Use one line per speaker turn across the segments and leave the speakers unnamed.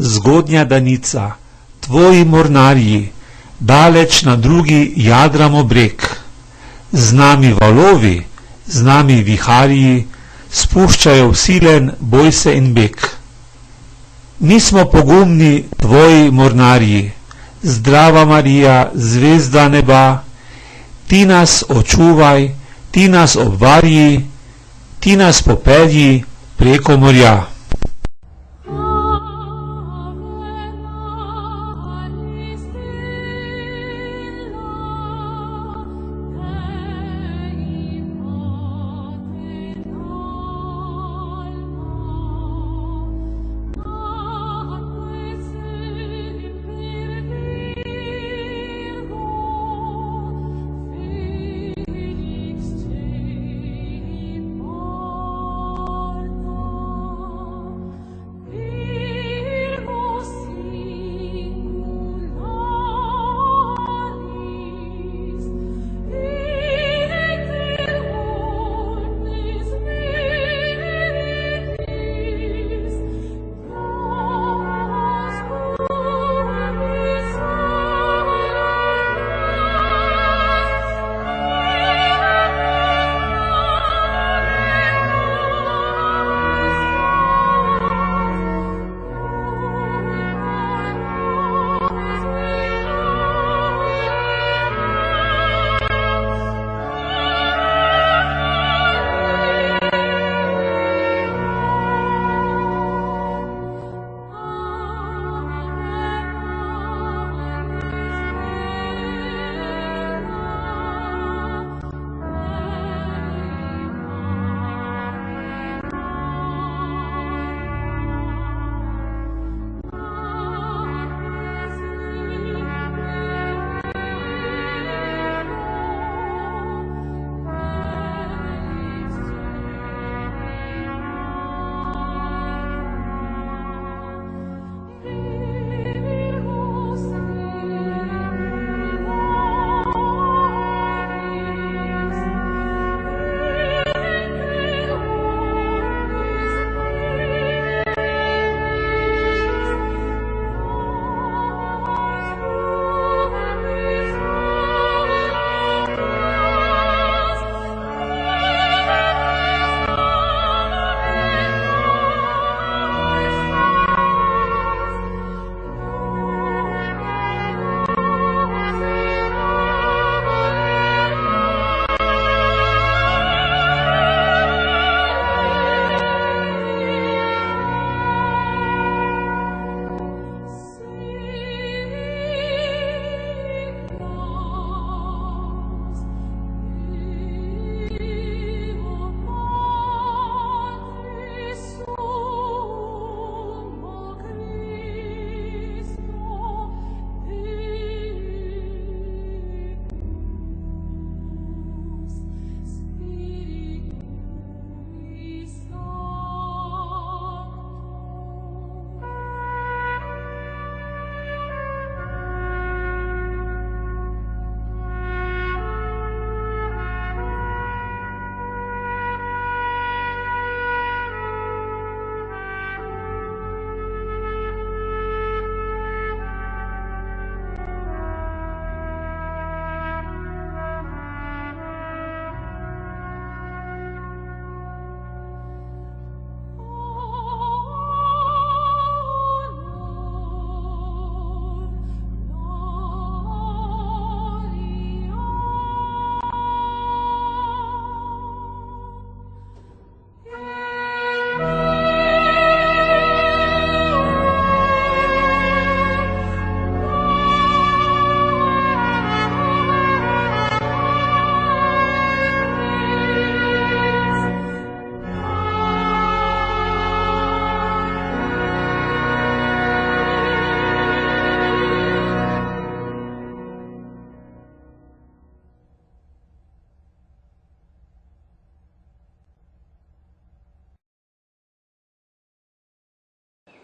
zgodnja danica, tvoji mornarji, daleč na drugi jadramo breg. Z nami valovi, z nami viharji, spuščajo v silen boj se in beg. Mi smo pogumni tvoji mornarji, zdrava Marija, zvezda neba, ti nas očuvaj, ti nas obvarji, ti nas popelji preko morja.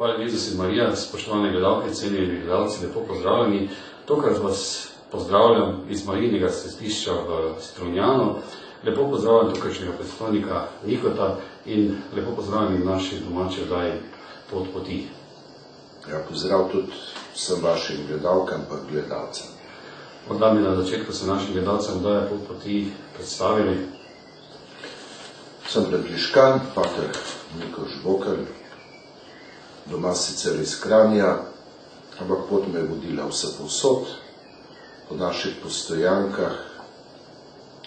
Hvala Jezus in Marija, spoštovane gledalke, cenjeni gledalci, lepo pozdravljeni. Tokrat vas pozdravljam iz Marijinega svetišča v Strunjanu. Lepo pozdravljam tukajšnjega predstavnika Nikota in lepo pozdravljam naši domači oddaji Pot poti.
Ja, pozdrav tudi vsem vašim gledalkam pa gledalcem.
Morda mi na začetku se našim gledalcem daje pot poti predstavili.
Sem Frančiškan, pater Mikoš Bokelj, doma sicer iz Kranja, ampak pot me je vodila vse povsod, po naših postojankah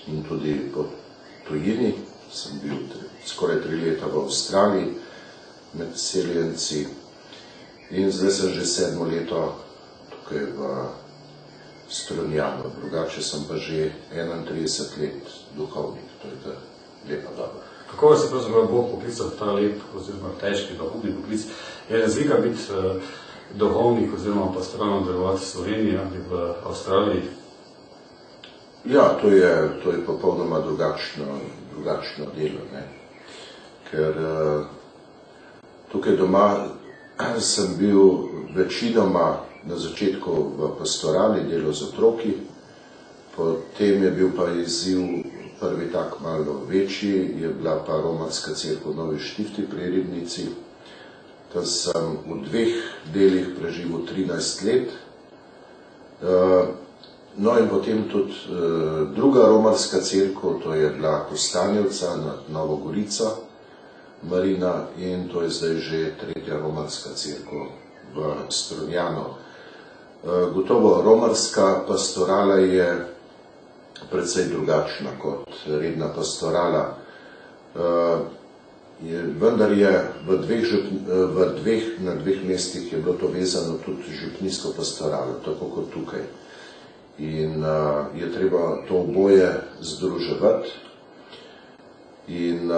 in tudi po tujini. Sem bil skoraj 3 leta v Avstraliji med seljenci in zdaj sem že 7. leto tukaj v Strunjanu. Drugače sem pa že 31 let duhovnik, to je ta lepa doba.
Kako vas je pravzaprav Bog poklical v ta lep oziroma težki duhovni poklic? Je razlika biti duhovnik oziroma pastoralno delovati v Sloveniji ali v Avstraliji?
Ja, to je popolnoma drugačno delo, ne? Ker tukaj doma sem bil večinoma na začetku v pastorali, delo z otroki, potem je bil pa izziv prvi tak malo večji, je bila pa romarska cerkev v Novi Štifti pri Ribnici. Tam sem v 2 delih preživel 13 let. No in potem tudi druga romarska cerkev, to je bila Kostanjevca nad Novo Gorico, Marina, in to je zdaj že 3. romarska cerkev v Strunjanu. Gotovo romarska pastorala je precej drugačna kot redna pastorala. Vendar je na 2 mestih je bilo to vezano tudi župnijsko pastoralo, tako kot tukaj. In je treba to oboje združevati. In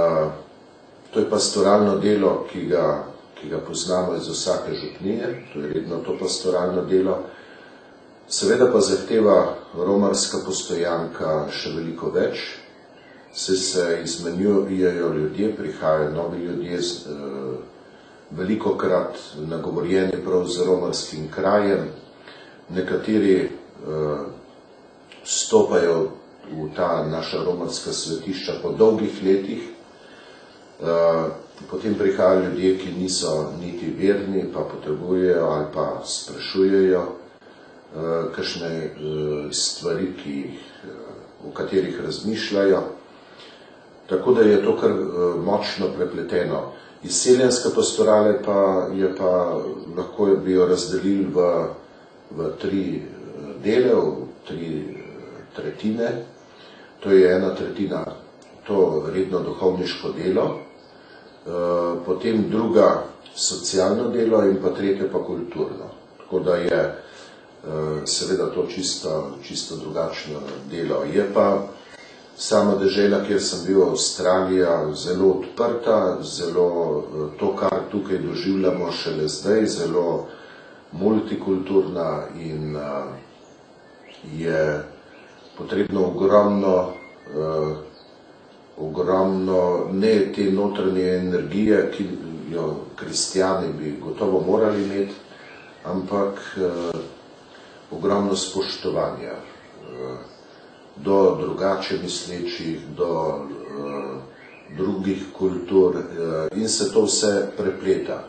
to je pastoralno delo, ki ga poznamo iz vsake župnije, to je redno to pastoralno delo. Seveda pa zahteva romarska postojanka še veliko več, se izmenjujejo ljudje, prihajajo novi ljudje, velikokrat nagovorjeni prav z romarskim krajem. Nekateri vstopajo v ta naša romarska svetišča po dolgih letih, potem prihajajo ljudje, ki niso niti verni, pa potrebujejo ali pa sprašujejo kakšne stvari, o katerih razmišljajo. Tako da je to kar močno prepleteno. Izseljenska pastorale pa lahko bi jo razdelili v 3 dele, v 3 tretjine. To je 1/3 to redno duhovniško delo, potem 2 socialno delo in pa 3 pa kulturno. Tako da je seveda to čisto drugačno delo. Je pa sama dežela, kjer sem bil, Avstralija, zelo odprta, zelo to, kar tukaj doživljamo šele zdaj, zelo multikulturna in je potrebno ogromno ne te notranje energije, ki jo kristjani bi gotovo morali imeti, ampak ogromno spoštovanja do drugače mislečih, do drugih kultur in se to vse prepleta.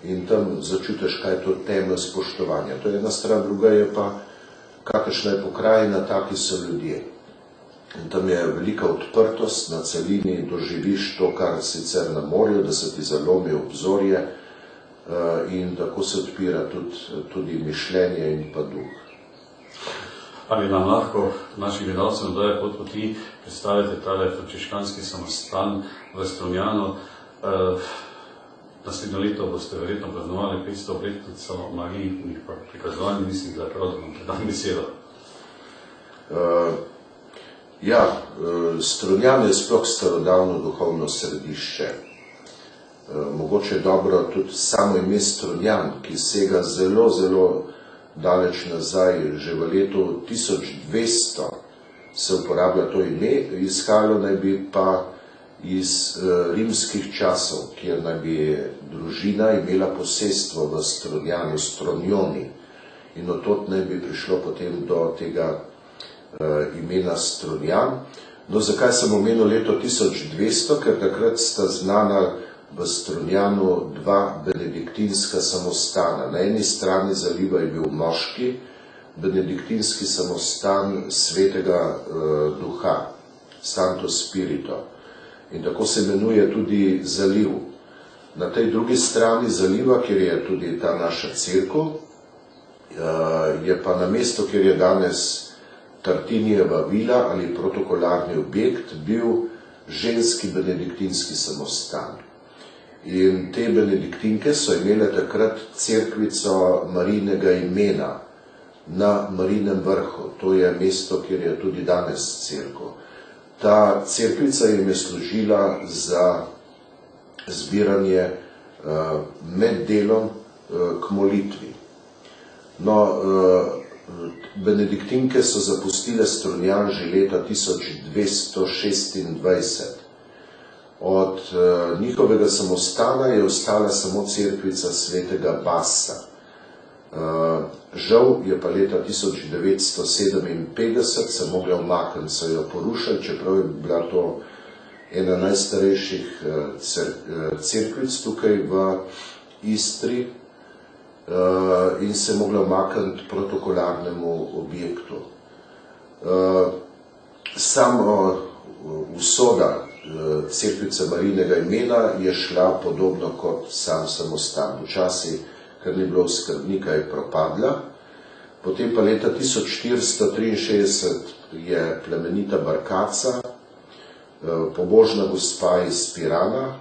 In tam začutiš, kaj je to temelj spoštovanja. To je ena stran, druga je pa, kakršna je pokrajina, taki so ljudje. In tam je velika odprtost, na celini doživiš to, kar sicer na morju, da se ti zalomi obzorje in tako se odpira tudi mišljenje in pa duh.
Ali nam lahko našim gledalcem daje pot poti predstavite tale frančiškanski samostan v Strunjanu? Naslednjo leto boste verjetno praznovali 500 obletnico Marijinih prikazovanj, mislim, da je prav, da vam predam besedo. Strunjan je sploh starodavno duhovno središče. Mogoče je dobro tudi samo ime Strunjan, ki sega zelo, zelo daleč nazaj, že v letu 1200 se uporablja to ime, izhajalo naj bi pa iz rimskih časov, kjer naj bi družina imela posestvo v Strunjanu, Strunjoni, in od tod naj bi prišlo potem do tega imena Strunjan. No, zakaj sem omenil leto 1200? Ker takrat sta znana v Strunjanu dva benediktinska samostana. Na eni strani zaliva je bil moški benediktinski samostan svetega duha, Santo Spirito. In tako se imenuje tudi zaliv. Na tej drugi strani zaliva, kjer je tudi ta naša cerkev, je pa na mestu, kjer je danes Tartinijeva vila ali protokolarni objekt, bil ženski benediktinski samostan. In te benediktinke so imele takrat cerkvico Marijinega imena na Marijinem vrhu. To je mesto, kjer je tudi danes cerkev. Ta cerkvica jim je služila za zbiranje med delom k molitvi. No, benediktinke so zapustile Strunjan že leta 1226. Od njihovega samostana je ostala samo cerkvica svetega Basa. Žal je pa leta 1957 se mogla umakniti, so jo porušili, čeprav je bila to ena najstarejših cerkvic tukaj v Istri, in se je mogla umakniti protokolarnemu objektu. Samo usoda cerkvice Marijinega imena je šla podobno kot sam samostan. Včasih, ker ni bilo skrbnika, je propadla. Potem pa leta 1463 je plemenita Barkaca, pobožna gospa iz Pirana,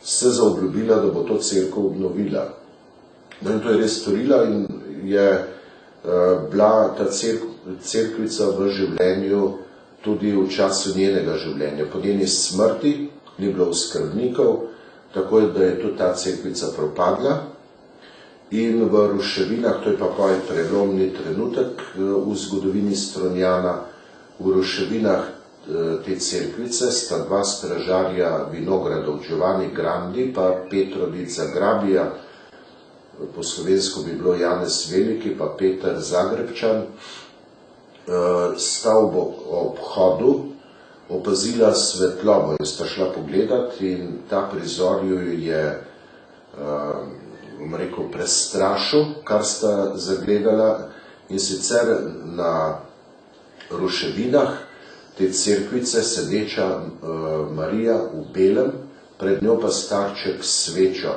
se zaobljubila, da bo to cerkev obnovila. No in to je res storila in je bila ta cerkvica v življenju tudi v času njenega življenja. Po njeni smrti ni bilo skrbnikov, tako da je tudi ta cerkvica propadla. In v ruševinah, to je pa prelomni trenutek v zgodovini Strunjana, v ruševinah te cerkvice sta dva stražarja vinogradov, Giovanni Grandi pa Petro di Zagrabija, po slovensko bi bilo Janez Veliki pa Peter Zagrebčan, sta ob obhodu opazila svetlobo in sta šla pogledat in ta prizor ju je prestrašil, kar sta zagledala, in sicer na ruševinah te cerkvice sedeča Marija v belem, pred njo pa starček s svečo.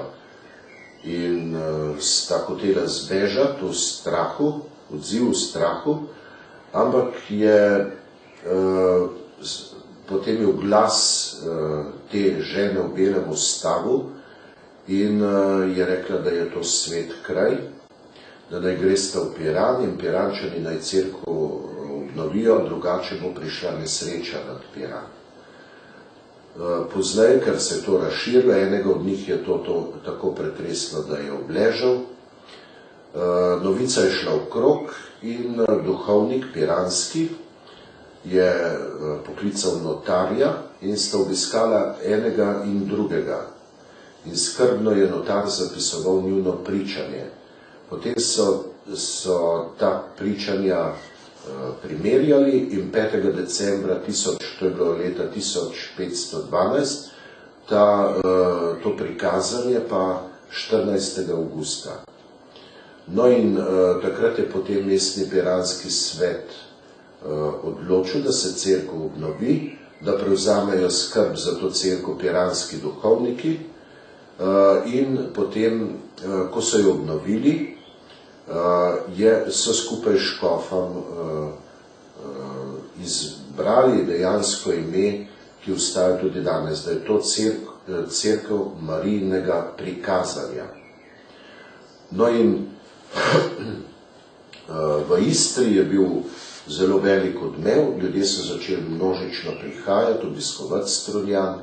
In sta hotela zbežati v strahu, odziv v strahu, ampak je potem je glas te žene v belem ustavil in je rekla, da je to svet kraj, da naj gresta v Piran in Pirančani naj cerkev obnovijo, drugače bo prišla nesreča nad Piran. Pozneje, ker se je to razširilo, enega od njih je to tako pretreslo, da je obležal. Novica je šla okrog in duhovnik piranski je poklical notarja in sta obiskala enega in drugega. In skrbno je notar zapisoval njuno pričanje. Potem so ta pričanja primerjali in 5. decembra, to je bilo leta 1512, to prikazanje pa 14. avgusta. No in takrat je potem mestni piranski svet odločil, da se cerkev obnovi, da prevzamejo skrb za to cerkev piranski duhovniki, in potem, ko so jo obnovili, so skupaj s škofom izbrali dejansko ime, ki ostaja tudi danes, da je to cerkev Marijinega prikazanja. No in v Istri je bil zelo velik odmev, ljudje so začeli množično prihajati, obiskovati Strunjan.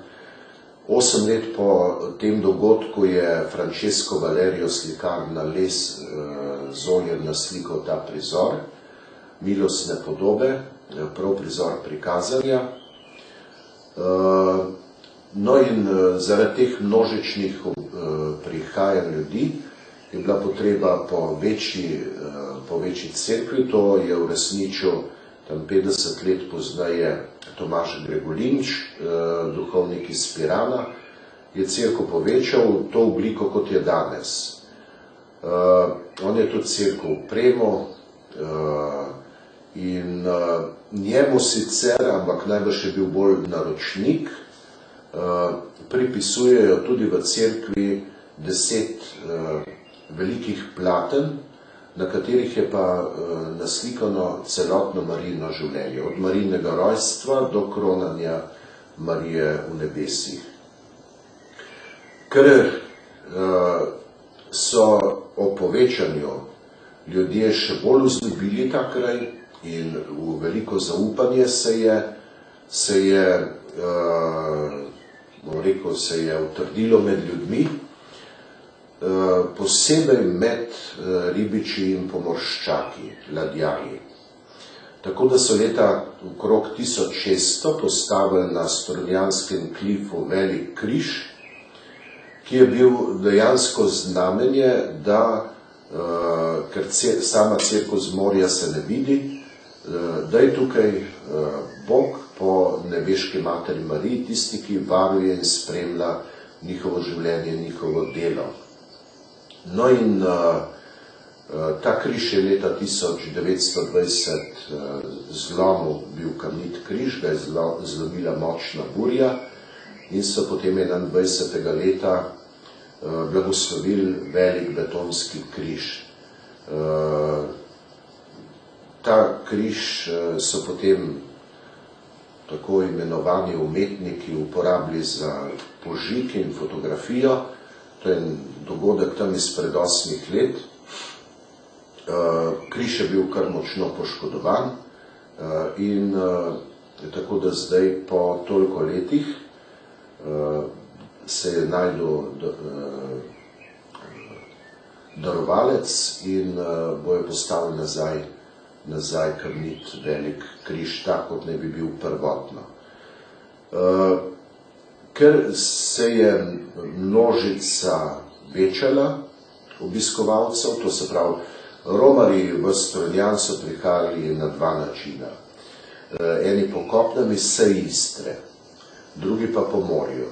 8 let po tem dogodku je Francesco Valerio slikar na les z oljem naslikal ta prizor, milostne podobe, prav prizor prikazanja. No in zaradi teh množičnih prihajanj ljudi je bila potreba po večji cerkvi. To je uresničil tam 50 let pozneje Tomaž Gregolinč, duhovnik iz Pirana, je cerkev povečal v to obliko, kot je danes. On je tudi cerkev opremo in njemu sicer, ampak najbrž je bil bolj naročnik, pripisujejo tudi v cerkvi 10 velikih platen, na katerih je pa naslikano celotno Marijino življenje, od Marijinega rojstva do kronanja Marije v nebesih. Ker so o povečanju ljudje še bolj vzljubili ta kraj in v veliko zaupanje se je utrdilo med ljudmi, posebej med ribiči in pomorščaki, ladjarji. Tako da so leta okrog 1600 postavili na Strunjanskem klifu velik križ, ki je bil dejansko znamenje, da, ker sama cerkev z morja se ne vidi, da je tukaj Bog po nebeški materi Mariji, tisti, ki varuje in spremlja njihovo življenje, njihovo delo. No in ta križ je leta 1920 zlomil bil kamnit križ, ga je zlomila močna burja in so potem 21. leta blagoslovili velik betonski križ. Ta križ so potem tako imenovani umetniki uporabili za požig in fotografijo. To je en dogodek tam izpred 8 let. Križ je bil kar močno poškodovan in tako da zdaj po toliko letih se je najdel darovalec in bojo postavili nazaj kamnit velik križ, tak kot ne bi bil prvotno. Ker se je množica večala obiskovalcev, to se pravi, romarji v Strunjan so prihajali na 2 načina. Eni po kopnem iz Istre, drugi pa po morju.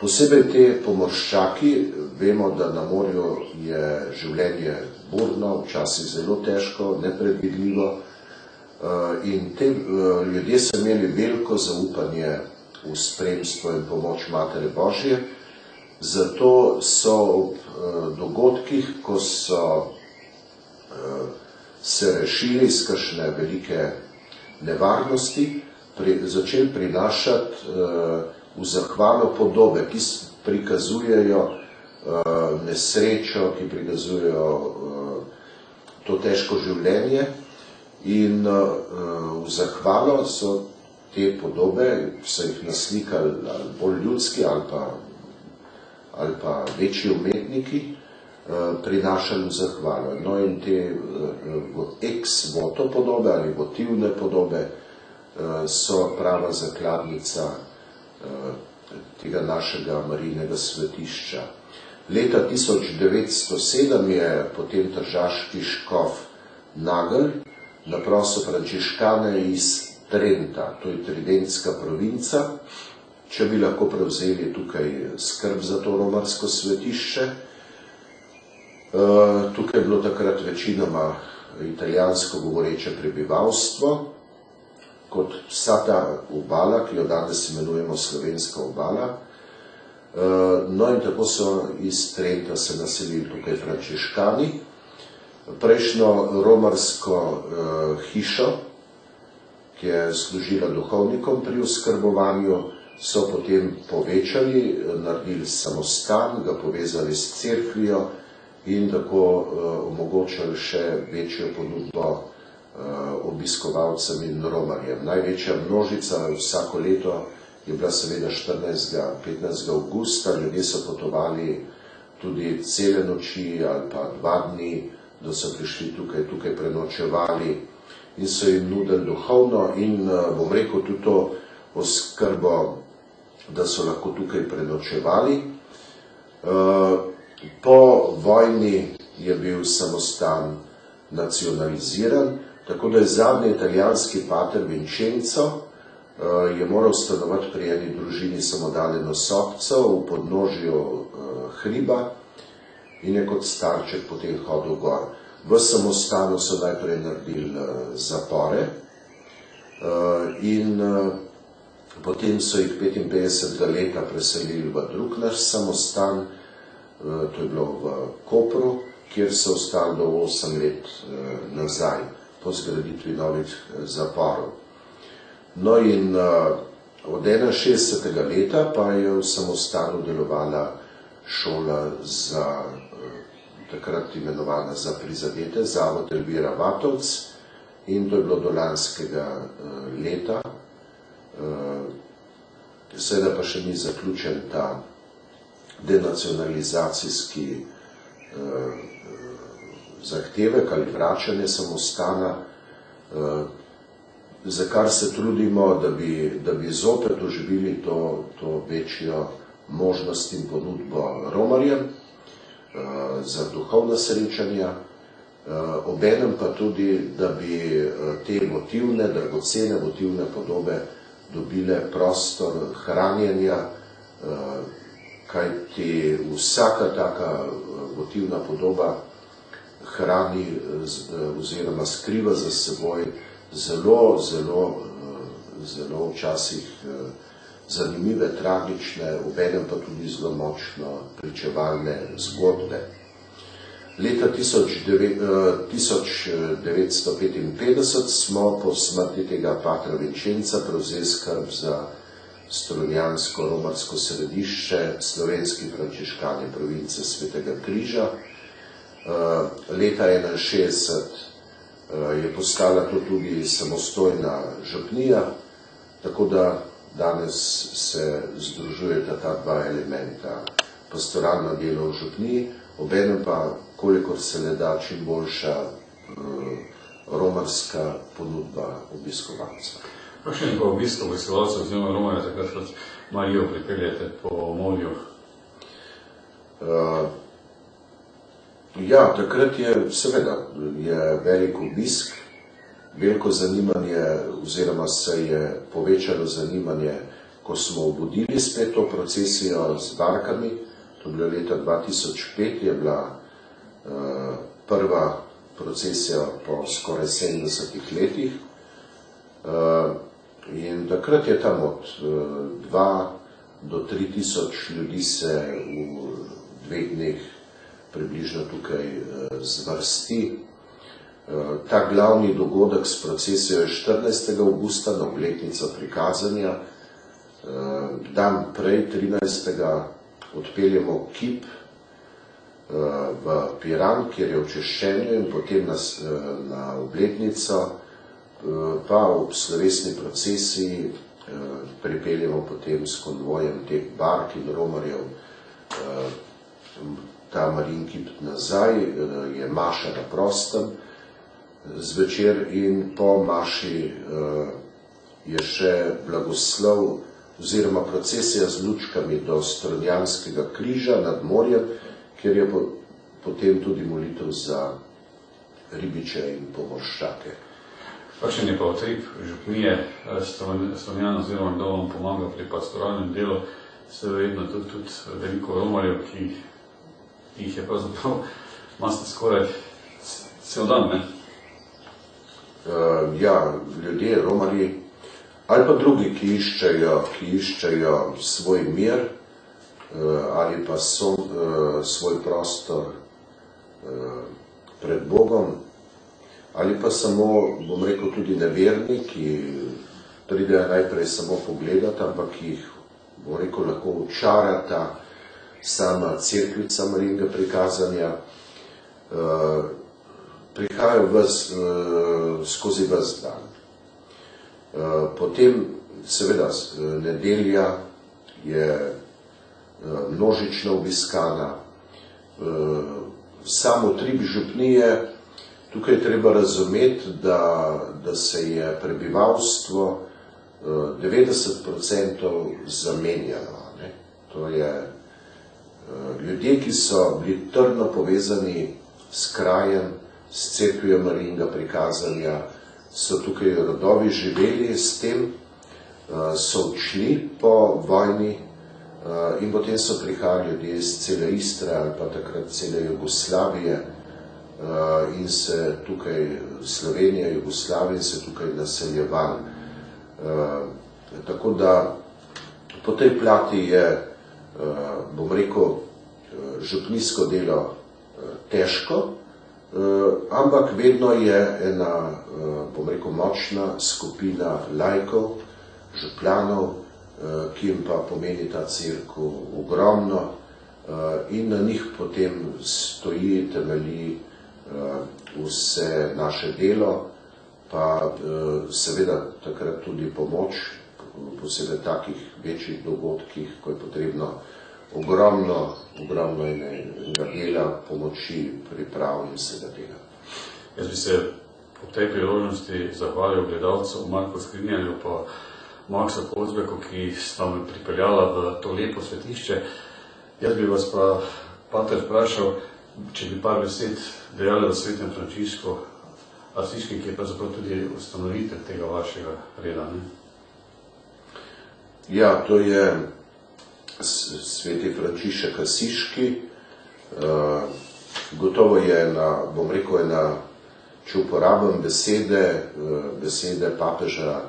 Posebej te pomorščaki, vemo, da na morju je življenje burno, včasih zelo težko, nepredvidljivo in te ljudje so imeli veliko zaupanje v spremstvo in pomoč Matere Božje, zato so ob dogodkih, ko so se rešili iz kakšne velike nevarnosti, začeli prinašati v zahvalo podobe, ki prikazujejo nesrečo, ki prikazujejo to težko življenje in v zahvalo so te podobe, so jih naslikali ali bolj ljudski ali pa večji umetniki, prinašali v zahvalo. No in te ex voto podobe ali votivne podobe so prava zakladnica tega našega Marijinega svetišča. Leta 1907 je potem tržaški škof Nagelj naprosil frančiškane iz Trenta, to je tridentska provinca, če bi lahko prevzeli tukaj skrb za to romarsko svetišče. Tukaj je bilo takrat večinoma italijansko govoreče prebivalstvo, kot vsa ta obala, ki jo danes imenujemo Slovenska obala. No in tako so iz Trenta se naselili tukaj frančiškani. Prejšnjo romarsko hišo, ki je služila duhovnikom pri oskrbovanju, so potem povečali, naredili samostan, ga povezali s cerkvijo in tako omogočali še večjo ponudbo obiskovalcem in romarjem. Največja množica vsako leto je bila seveda 14.–15. avgusta, ljudje so potovali tudi cele noči ali pa 2 dni, da so prišli tukaj prenočevali in so jim nudili duhovno in bom rekel tudi to oskrbo, da so lahko tukaj prenočevali. Po vojni je bil samostan nacionaliziran, tako da je zadnji italijanski pater Vincenzo je moral stanovati pri eni družini samodaljeno sobco v podnožju hriba in je kot starček potem hodil gor. V samostanu so najprej naredili zapore in potem so jih 55. leta preselili v drug naš samostan, to je bilo v Kopru, kjer so ostali do 8 let nazaj po zgraditvi novih zaporov. No in od 61. leta pa je v samostanu delovala šola za takrat imenovana za prizadete, Zavod Elvira Vatovec, in to je bilo do lanskega leta. Seveda pa še ni zaključen ta denacionalizacijski zahtevek ali vračanje samostana, za kar se trudimo, da bi zopet oživili to večjo možnost in ponudbo romarjem za duhovna srečanja, obenem pa tudi, da bi te motivne, dragocene motivne podobe dobile prostor hranjenja, kajti vsaka taka motivna podoba hrani oziroma skriva za seboj zelo včasih zanimive, tragične, obenem pa tudi zelo močno pričevalne zgodbe. Leta 1955 smo po smrti tega patra Vinčenca prevzeli skrb za strunjansko-romarsko središče slovenski frančiškani province Svetega Križa. Leta 1961 je postala to tudi samostojna župnija, tako da danes se združujeta ta dva elementa, pastoralno delo v župniji, obenem pa, kolikor se le da, čim boljša romarska ponudba obiskovalcev.
Kakšen je pa obisk obiskovalcev oziroma romarja, takrat Marijo pripeljete po morju?
Ja, takrat je seveda velik obisk, veliko zanimanje oziroma se je povečalo zanimanje, ko smo obudili spet to procesijo z barkami. To je bilo leta 2005, je bila prva procesija po skoraj 70 letih. In takrat je tam od 2 do 3 tisoč ljudi se v 2 dneh približno tukaj zvrsti. Ta glavni dogodek s procesijo je 14. avgusta na obletnico prikazanja. Dan prej, 13. odpeljemo kip v Piran, kjer je v češčenju, in potem na obletnico, pa ob slovesni procesiji pripeljemo potem s konvojem teh bark in romarjev ta Marijin kip nazaj, je maša na prostem zvečer in po maši je še blagoslov oziroma procesija z lučkami do Strunjanskega križa nad morjem, kjer je potem tudi molitev za ribiče in pomorščake.
Kakšen je pa utrip župnije Strunjan oziroma kdo vam pomaga pri pastoralnem delu? Se verjetno tudi veliko romarjev, ki jih je pravzaprav masno skoraj cel dan, ne?
Ja, ljudje, romarji, ali pa drugi, ki iščejo svoj mir ali pa svoj prostor pred Bogom, ali pa samo, bom rekel, tudi neverni, ki pridejo najprej samo pogledati, ampak jih, bom rekel, lahko očarata sama cerkvica Marijinega prikazanja, prihajajo skozi ves dan. Potem, seveda, nedelja je množično obiskana. Samo utrip župnije, tukaj treba razumeti, da se je prebivalstvo 90% zamenjalo. To je ljudje, ki so bili trdno povezani s krajem, s cerkvijo Marijinega prikazanja, so tukaj rodovi živeli s tem, so odšli po vojni in potem so prihajali ljudje iz cele Istre ali pa takrat cele Jugoslavije in se tukaj, Slovenija, Jugoslavija, se tukaj naseljevali. Tako da po tej plati je, bom rekel, župnijsko delo težko, ampak vedno je ena, bom rekel, močna skupina laikov, župljanov, ki jim pa pomeni ta cerkev ogromno in na njih potem stoji, temelji vse naše delo, pa seveda takrat tudi pomoč, posebej takih večjih dogodkih, ko je potrebno ogromno enega dela, pomoči, priprav in vsega tega.
Jaz bi se ob tej priložnosti zahvalil gledalcu Marku Skrinjarju pa Maksu Kozbeku, ki sta me pripeljala v to lepo svetišče. Jaz bi vas pa, pater, vprašal, če bi par besed dejali o svetem Frančišku Asiškem, ki je pravzaprav tudi ustanovitelj tega vašega reda, ne?
Ja, to je sveti Frančišek Asiški. Gotovo je ena, bom rekel, če uporabim besede papeža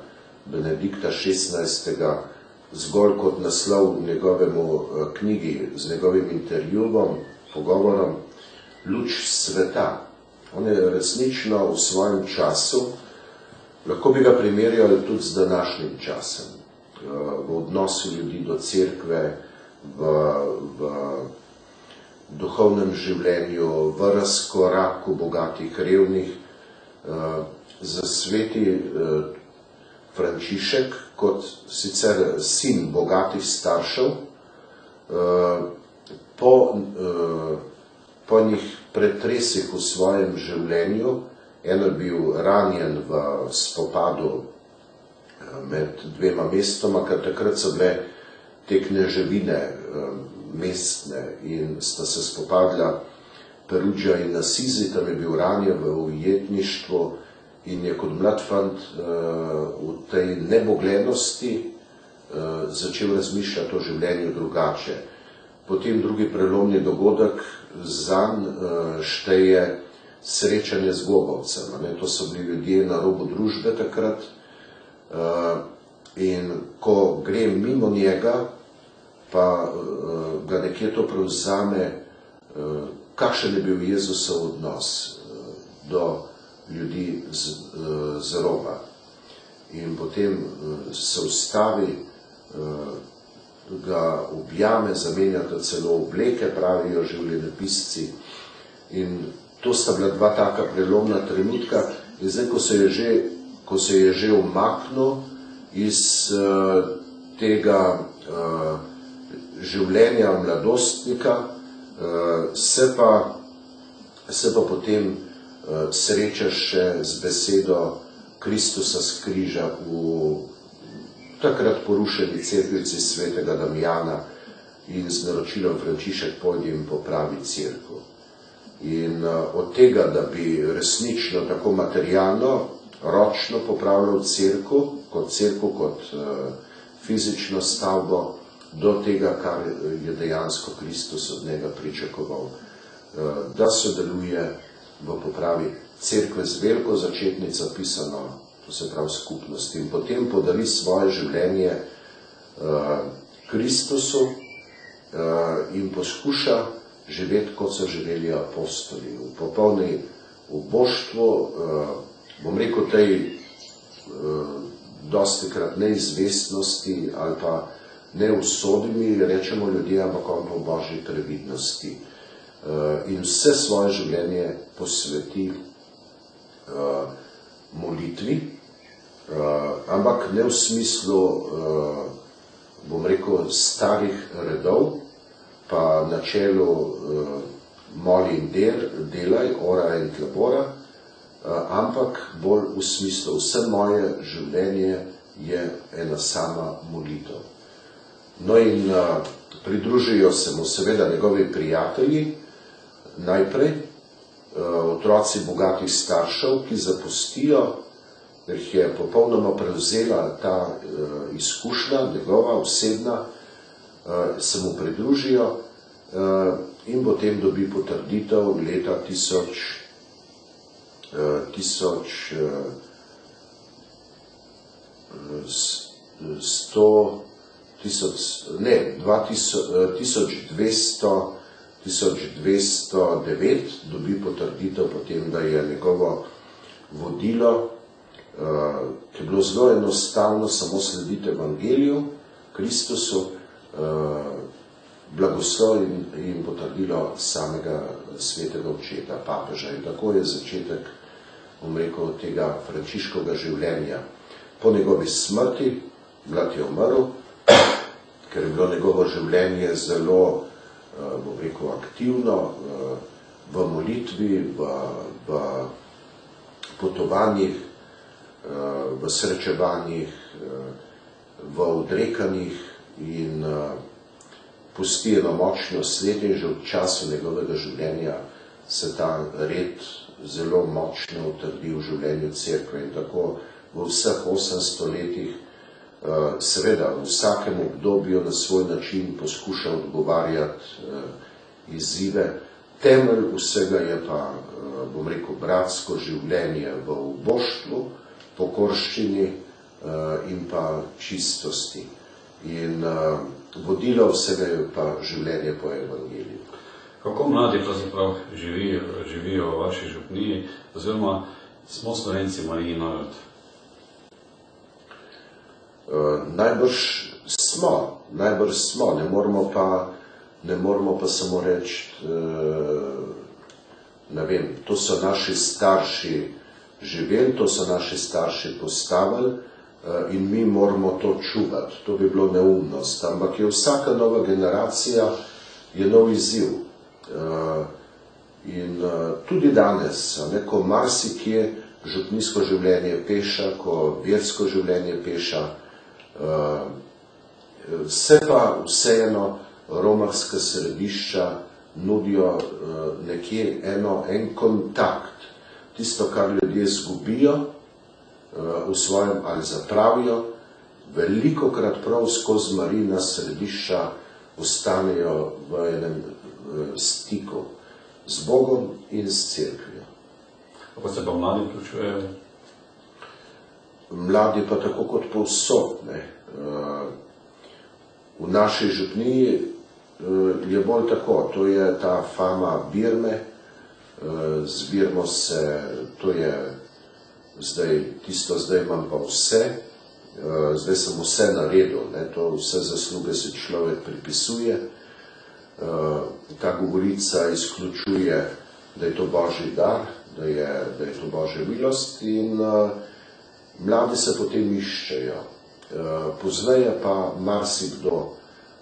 Benedikta XVI. Zgolj kot naslov njegovemu knjigi z njegovim intervjuvom, pogovorom, Luč sveta. On je resnično v svojem času, lahko bi ga primerjali tudi z današnjim časem, v odnosu ljudi do cerkve, v duhovnem življenju, v razkoraku bogatih, revnih. Za sveti Frančišek, kot sicer sin bogatih staršev, po njih pretresih v svojem življenju, eno je bil ranjen v spopadu med dvema mestoma, ker takrat so bile te kneževine mestne in sta se spopadla Peruggia in Assisi, tam je bil ranjen v ujetništvu in je kot mlad fant v tej neboglenosti začel razmišljati o življenju drugače. Potem drugi prelomni dogodek zanj šteje srečanje z Gobovcem. To so bili ljudje na robu družbe takrat in ko gre mimo njega, pa ga nekje to prevzame, kakšen je bil Jezusov odnos do ljudi z roba. In potem se ustavi, ga objame, zamenjata celo obleke, pravijo življenjepisci. In to sta bila dva taka prelomna trenutka. In zdaj, ko se je že umaknil iz tega življenja mladostnika, se pa potem sreča še z besedo Kristusa s križa v takrat porušeni cerkvici svetega Damjana in z naročilom Frančišek pojdi in popravi cerkev. In od tega, da bi resnično tako materialno, ročno popravljal cerkev, kot fizično stavbo, do tega, kar je dejansko Kristus od njega pričakoval, da sodeluje v popravi cerkve z veliko začetnico pisano, to se pravi skupnosti, in potem podari svoje življenje Kristusu in poskuša živeti, kot so živeli apostoli, v popolni oboštvu, bom rekel, tej dostikrat neizvestnosti ali pa ne v sodbi, rečemo ljudje, ampak on pa v božji previdnosti. In vse svoje življenje posveti molitvi, ampak ne v smislu, bom rekel, starih redov, pa načelu moli in delaj, ora in labora, ampak bolj v smislu, vse moje življenje je ena sama molitev. No in pridružijo se mu seveda njegovi prijatelji, najprej otroci bogatih staršev, ki zapustijo jih je popolnoma prevzela ta izkušnja, njegova, osebna, se mu pridružijo in potem dobi potrditev leta 1209 dobi potrditev potem, da je njegovo vodilo, ki je bilo zelo enostavno, samo slediti evangeliju, Kristusu, blagoslov in potrdilo samega svetega očeta, papeža. In tako je začetek, bom rekel, tega Frančiškovega življenja. Po njegovi smrti, brat je umrl, ker je bilo njegovo življenje zelo, bom rekel, aktivno v molitvi, v potovanjih, v srečevanjih, v odrekanjih in pusti eno močno sled in že v času njegovega življenja se ta red zelo močno utrdi v življenju cerkve in tako v vseh 800 letih seveda v vsakem obdobju na svoj način poskuša odgovarjati izzive. Temelj vsega je pa, bom rekel, bratsko življenje v uboštvu, pokorščini in pa čistosti. In vodilo vsega je pa življenje po evangeliju.
Kako mladi pravzaprav živijo v vaši župniji, oziroma smo Slovenci Marijin narod?
Najbrž smo, ne moramo pa samo reči, ne vem, to so naši starši živeli, to so naši starši postavili in mi moramo to čuvati. To bi bilo neumnost, ampak je vsaka nova generacija je nov izziv. In tudi danes, ko marsikje župnijsko življenje peša, ko versko življenje peša, se pa vseeno romarska središča nudijo nekje en kontakt. Tisto, kar ljudje izgubijo v svojem ali zapravijo, velikokrat prav skozi Marijina središča ostanejo v enem stiku z Bogom in s cerkvijo.
Kako se pa mladi vključujejo?
Mladi pa tako kot povsod. V naši župniji je bolj tako, to je ta fama Birme, z Birmo se, to je zdaj, tisto zdaj imam pa vse, zdaj sem vse naredil, to vse zasluge se človek pripisuje, ta govorica izključuje, da je to Božji dar, da je to Božja milost in mladi se potem iščejo. Pozneje pa marsikdo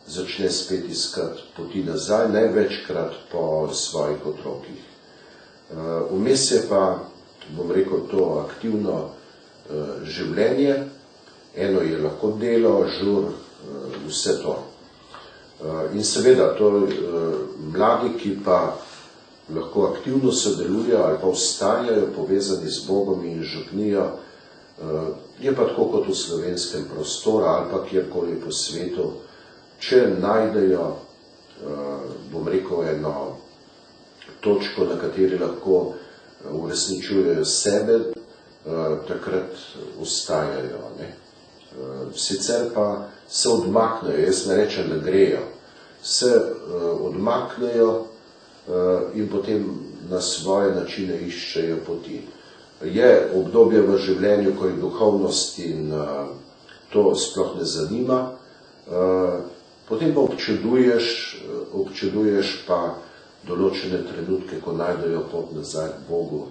začne spet iskati poti nazaj, največkrat po svojih otrokih. Vmes je pa, bom rekel, to aktivno življenje, eno je lahko delo, žur, vse to. In seveda, to mladi, ki pa lahko aktivno sodelujo ali pa ostajajo povezani z Bogom in župnijo, je pa tako kot v slovenskem prostoru ali pa kjerkoli po svetu, če najdejo, bom rekel, eno točko, na kateri lahko uresničujejo sebe, takrat ostajajo. Sicer pa se odmaknejo, jaz ne rečem, da grejo, se odmaknejo in potem na svoje načine iščejo poti. Je obdobje v življenju, ko je duhovnost in to sploh ne zanima, potem pa občuduješ pa določene trenutke, ko najdejo pot nazaj k Bogu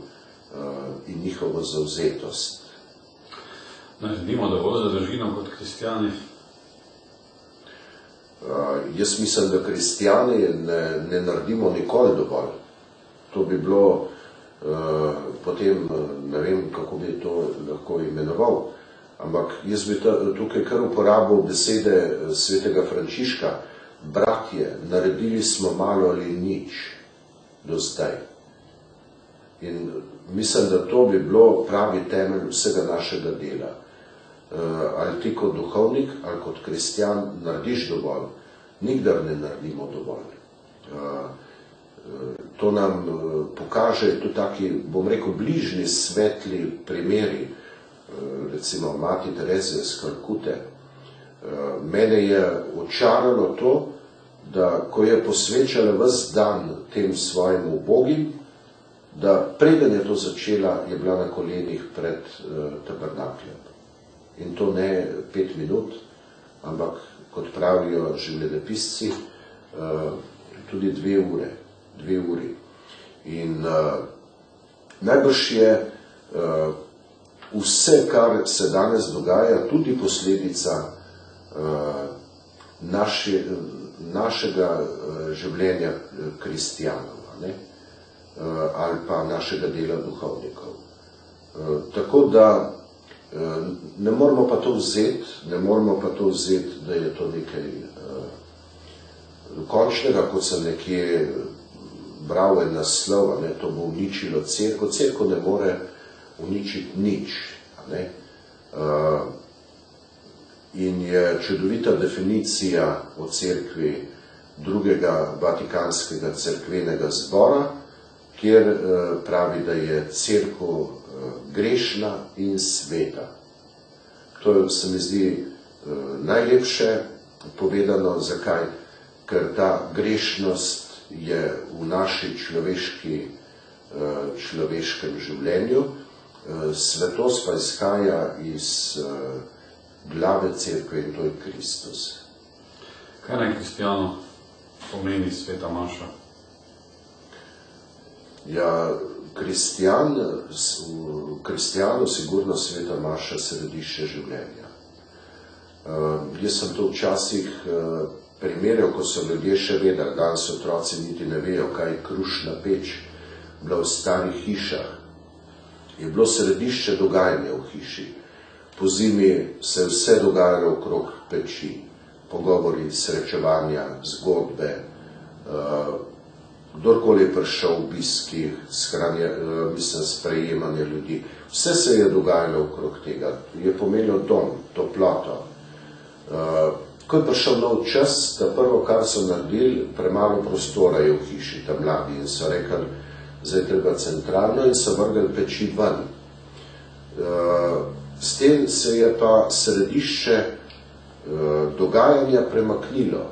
in njihovo zavzetost.
Naredimo dovolj za družino kot kristjani?
Jaz mislim, da kristjani ne naredimo nikoli dovolj. To bi bilo potem, ne vem, kako bi to lahko imenoval, ampak jaz bi tukaj kar uporabil besede svetega Frančiška. Bratje, naredili smo malo ali nič do zdaj. In mislim, da to bi bilo pravi temelj vsega našega dela. Ali ti kot duhovnik, ali kot kristjan narediš dovolj, nikdar ne naredimo dovolj. To nam pokaže tudi taki, bom rekel, bližnji svetli primeri, recimo mati Terezija iz Kalkute. Mene je očaralo to, da ko je posvečala ves dan tem svojim ubogim, da preden je to začela, je bila na kolenih pred tabernakljem. In to ne 5 minut, ampak, kot pravijo življenjepisci, tudi 2 ure. 2 uri. In najbrž je vse, kar se danes dogaja, tudi posledica našega življenja kristjanov, ali pa našega dela duhovnikov. Tako da ne moramo pa to vzeti, da je to nekaj končnega, kot sem nekje bral en naslov, to bo uničilo cerkev. Cerkev ne more uničiti nič. In je čudovita definicija o cerkvi drugega Vatikanskega cerkvenega zbora, kjer pravi, da je cerkev grešna in sveta. To se mi zdi najlepše povedano. Zakaj? Ker ta grešnost je v naši človeškem življenju, svetost pa izhaja iz glave cerkve, in to je Kristus.
Kaj naj kristjanu pomeni sveta maša?
Ja, kristjanu sigurno sveta maša središče življenja. Jaz sem to včasih primerjal, ko so ljudje še vedeli, danes otroci niti ne vejo, kaj je krušna peč, bila v starih hišah. Je bilo središče dogajanja v hiši. Po zimi se je vse dogajalo okrog peči. Pogovori, srečevanja, zgodbe, kdorkoli je prišel, obiski, sprejemanje ljudi. Vse se je dogajalo okrog tega. Je pomenilo dom, toploto. Ko je prišel nov čas, da prvo, kar so naredili, premalo prostora je v hiši, ta mladi, in so rekli, zdaj je treba centralno, in so vrgli peči ven. S tem se je pa središče dogajanja premaknilo.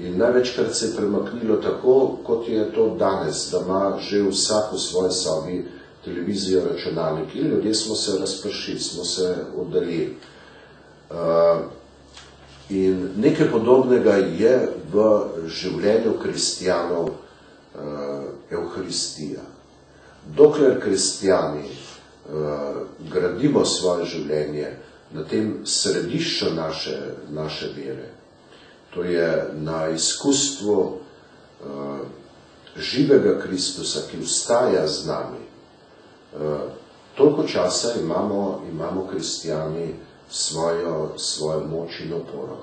In največkrat se je premaknilo tako, kot je to danes, da ima že vsak v svoji sobi televizijo, računalnik, in ljudje smo se razpršili, smo se oddaljili. In nekaj podobnega je v življenju kristjanov Evharistija. Dokler kristjani gradimo svoje življenje na tem središču naše vere, to je na izkustvu živega Kristusa, ki vstaja z nami, toliko časa imamo kristjani svojo moč in oporo.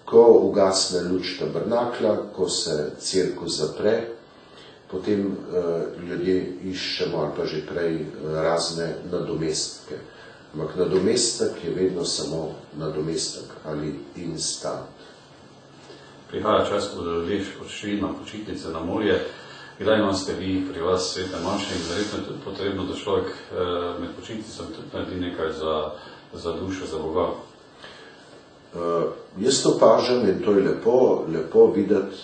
Ko ugasne luč tabernakla, ko se cerkev zapre, potem ljudje iščemo, ali pa že prej, razne nadomestke. Ampak nadomestek je vedno samo nadomestek ali instant.
Prihaja čas, ko bodo ljudje odšli na počitnice na morje. Kdaj imate vi pri vas svete maše, in verjetno je tudi potrebno, da človek med počitnicami tudi naredi nekaj za dušo, za Boga?
Jaz to opažam, in to je lepo videti,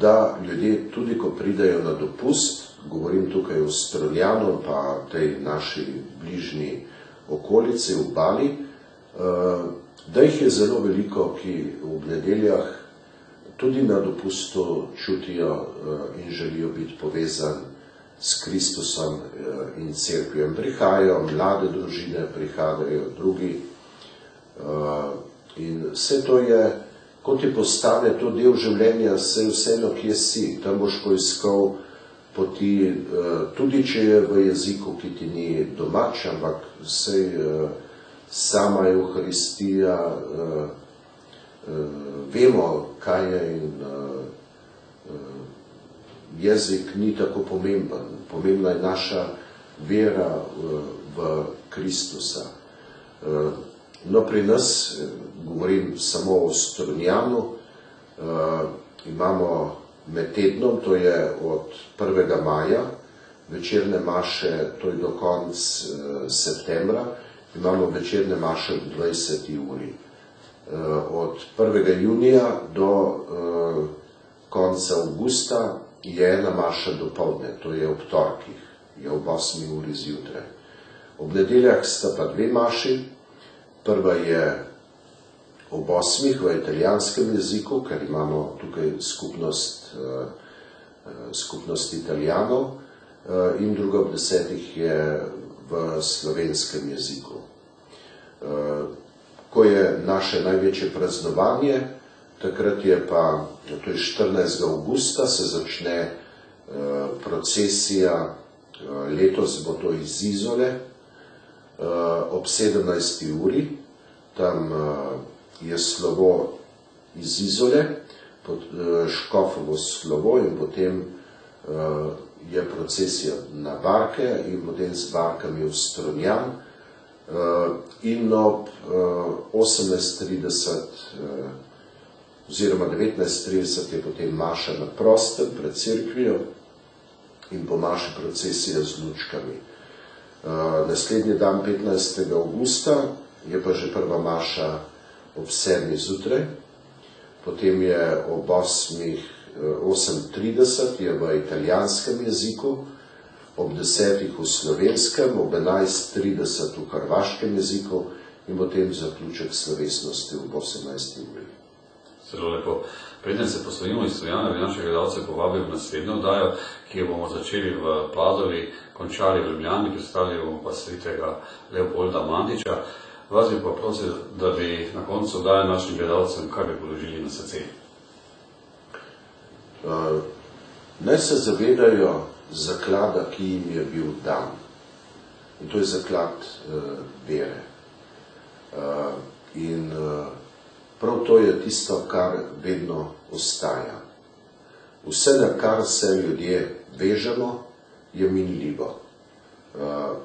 da ljudje tudi, ko pridejo na dopust, govorim tukaj o Strunjanu, pa tej naši bližnji okolici v Bali, da jih je zelo veliko, ki ob nedeljah tudi na dopustu čutijo in želijo biti povezani s Kristusom in cerkvijo. Prihajajo mlade družine, prihajajo drugi. In vse to je, kot ti postane to del življenja, vseeno, kje si. Tam boš poiskal poti, tudi če je v jeziku, ki ti ni domač, ampak sama Evharistija, vemo, kaj je, in jezik ni tako pomemben. Pomembna je naša vera v Kristusa. No, pri nas, govorim samo o Strunjanu, imamo med tednom, to je od 1. maja, večerne maše, to je do konc septembra, imamo večerne maše v 20. uri. Od 1. junija do konca avgusta je ena maša dopoldne, to je ob torkih, je ob 8. uri zjutraj. Ob nedeljah sta pa dve maši, prva je ob 8. v italijanskem jeziku, ker imamo tukaj skupnost Italijanov, in druga ob 10. je v slovenskem jeziku. Ko je naše največje praznovanje, takrat je pa, to je 14. avgusta, se začne procesija, letos bo to iz Izole, ob 17. uri, tam je slovo iz Izole, škofovo slovo in potem je procesija na barke in potem z barkami v Strunjan in ob 18:30 oziroma 19:30 je potem maša na prostem pred cerkvijo in po maši procesija z lučkami. Naslednji dan, 15. avgusta, je pa že prva maša ob 7. zjutraj, potem je ob 8:30 je v italijanskem jeziku, ob 10. v slovenskem, ob 11:30 v hrvaškem jeziku in potem zaključek slovesnosti ob 18. uri.
Zelo lepo. Preden se poslovimo iz Strunjana, bi naše gledalce povabil v naslednjo oddajo, ki jo bomo začeli v Padovi, končali v Ljubljani, predstavili bomo pa svetega Leopolda Mandiča. Vas bi pa prosil, da bi na koncu oddaje našim gledalcem kaj bi položili na srce.
Naj se zavedajo zaklada, ki jim je bil dan. In to je zaklad vere. In prav to je tisto, kar vedno ostaja. Vse, na kar se ljudje vežemo, je minljivo.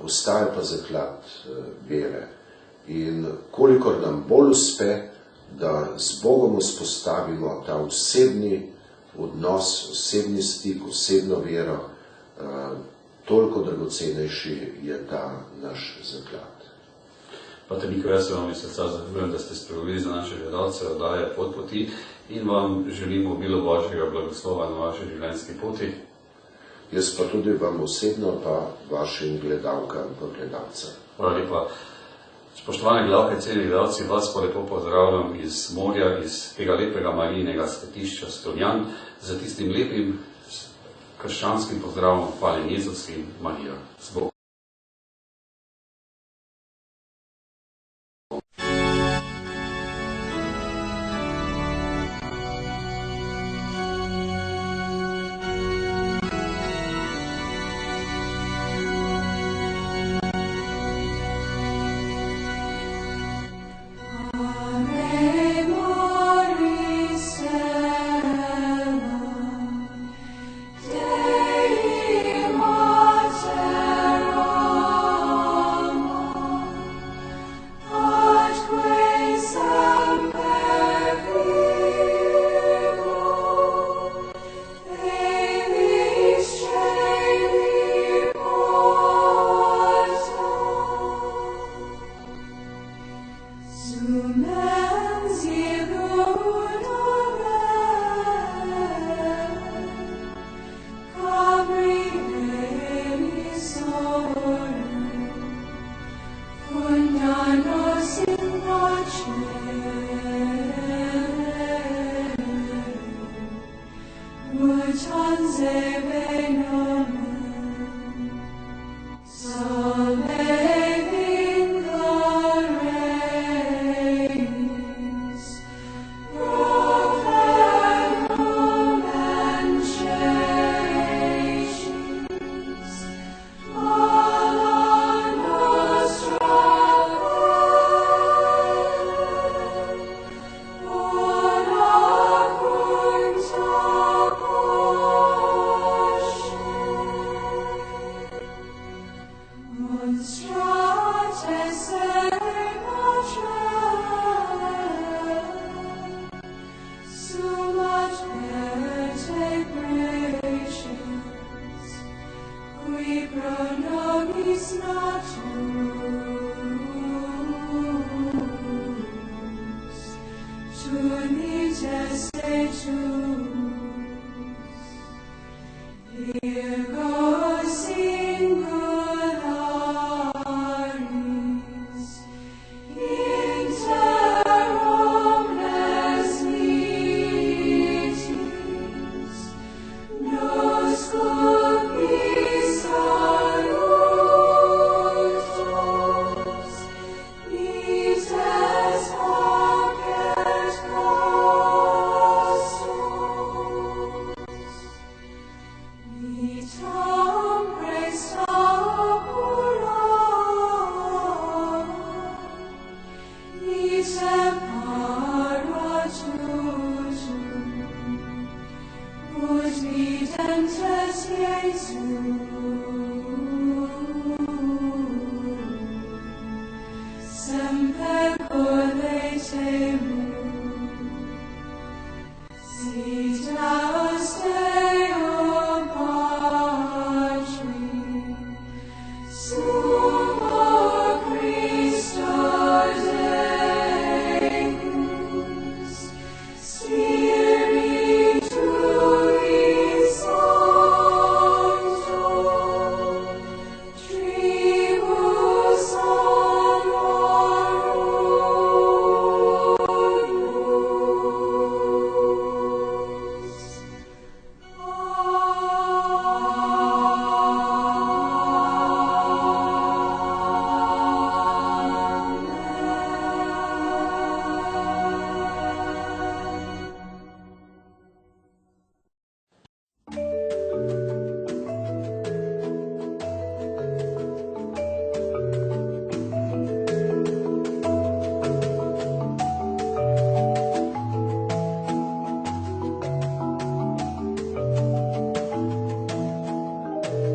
Ostaja pa zaklad vere. In kolikor nam bolj uspe, da z Bogom vzpostavimo ta osebni odnos, osebni stik, osebno vero, toliko dragocenejši je ta naš zaklad.
Pater Niko, jaz se vam iz srca zahvaljujem, da ste spregovorili za naše gledalce oddaje Pot poti in vam želimo obilo Božjega blagoslova na vaši življenjski poti.
Jaz pa tudi vam osebno, pa vašim gledalkam in gledalcem.
Hvala lepa. Spoštovane gledalke, cenjeni gledalci, vas pa lepo pozdravljam iz morja, iz tega lepega Marijinega svetišča Strunjan, za tistim lepim krščanskim pozdravom Hvaljen Jezus in Marija. Z Bogom.
Čudniče se čudi.